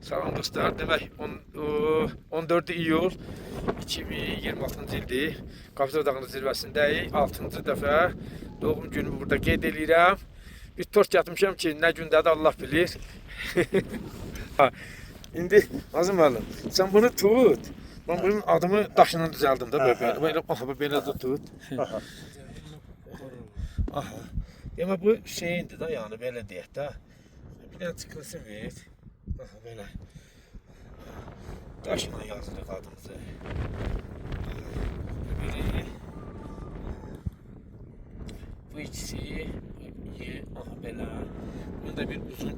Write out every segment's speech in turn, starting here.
Salam dostlar. Demək 14 iyul 2026-cı ildir. Qafqaz Dağının zirvəsindəyik. 6-cı dəfə doğum günümü burada qeyd edirəm. Bir tort gətirmişəm ki, nə gündədir Allah bilir. İndi Nazım müəllim, sən bunu tut. Ben bunun adımı daşla düzəldim də belə də tut. Aha. Demək bu şeyindir də, yəni belə deyək də. Bir dənə çıxılsın ver. Aha, belə. Daşla yazırıq adımızı. Biri. Bu ikisi. Aha, belə. Bunda bir uzun.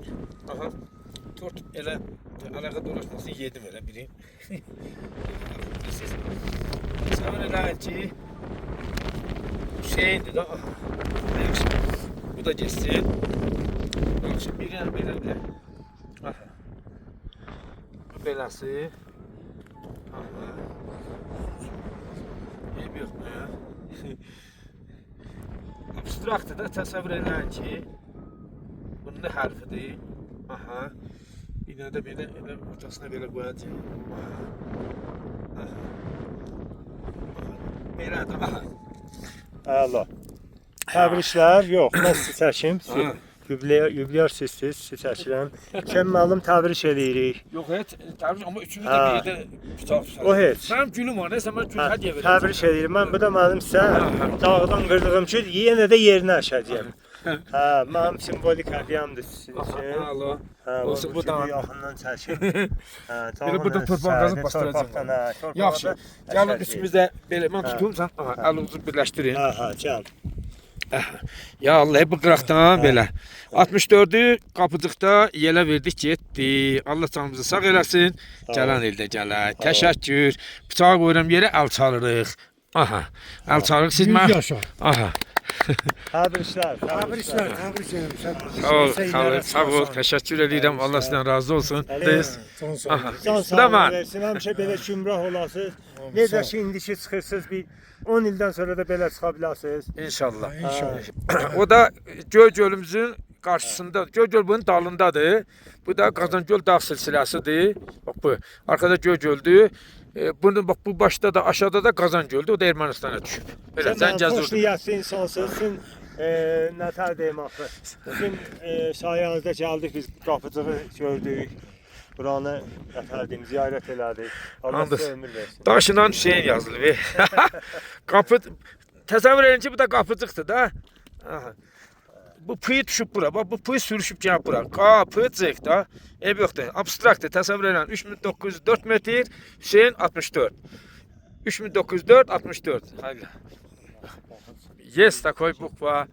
Aha. Tort elə alaqa dolaşmasın, yedim elə biri. Sən elə ki şeyindir də. Aha. Bu da geçsin. Yaxşı, biri belə də. Aha. Bu beləsi. Aha. Ev yoxdur ya. Abstraktdır da, təsəvvür edin ki bunun nə hərfidir. Aha. Bir dənə də belə, ortasına belə qoyacaq. Aha. Belədir, aha. Əla. Təbriklər, yox, mən sizi çəkim. Yubilyar sizsiz, sizi çəkirəm. Kim müəllim təbrik edirik. Yox, heç, təbrik, amma üçümüz də bir də kitab. O heç. Mənim gülüm var, nəsə mən gül hədiyyə verəcəm. Təbrik edirəm. Mən bu da mənim sizə dağdan qırdığım gül, yenə də yerinə əşəcəyəm. Hə, mənim simvolik hədiyyəmdir sizin üçün. Allah. Olsun, bu da yaxından çəkin. Belə burada torpaq qazıb bastıracağım. Yaxşı, gəlin üçümüz də belə, mən tutum, sən əlinizi birləşdirin. Hə, gəl. Ya Allah, bu qıraqdan belə. 64'ü qapıcıqda yelə verdik, getdi. Allah canımızı sağ eləsin. Gələn ildə gələk. Təşəkkür. Bıçağı qoyuram yerə, əl çalırıq. Aha, əl çalırıq. Siz mən... Aha. Təbriklər. Sağ ol, təşəkkür edirəm. Allah sizdən razı olsun. Aha. Can sağ versin, həmişə belə gümrah olasınız. Necə ki, indiki çıxırsınız, bir 10 ildən sonra da belə çıxa bilərsiniz. İnşallah. O da Göygölümüzün qarşısında, Göygöl bunun dalındadır. Bu da Qazangöl dağ silsiləsidir. Bax bu, arkada Göygöldür. Bunun bak bu başda da aşağıda da Qazangöldür. O da Ermənistana düşüb. Belə Zəngəzurdur. Xoş niyyətli insansınız. Sizin nətər deyim axı. Sizin sayənizdə gəldik, biz qapıcığı gördük. Buranı nətər deyim, ziyarət elədik. Allah sizə ömür versin. Daşla Hüseyin yazılıb. Qapı təsəvvür edin ki, bu da qapıcıqdır da. Aha. Bu pıyı düşüb bura. Bax bu pıyı sürüşüb gəlib bura. Qapıcıq da. Ev yoxdur. Abstraktdır. Təsəvvür edin. 3904 metr, Hüseyin 64. 3904 64. Hayır. Есть такой буква.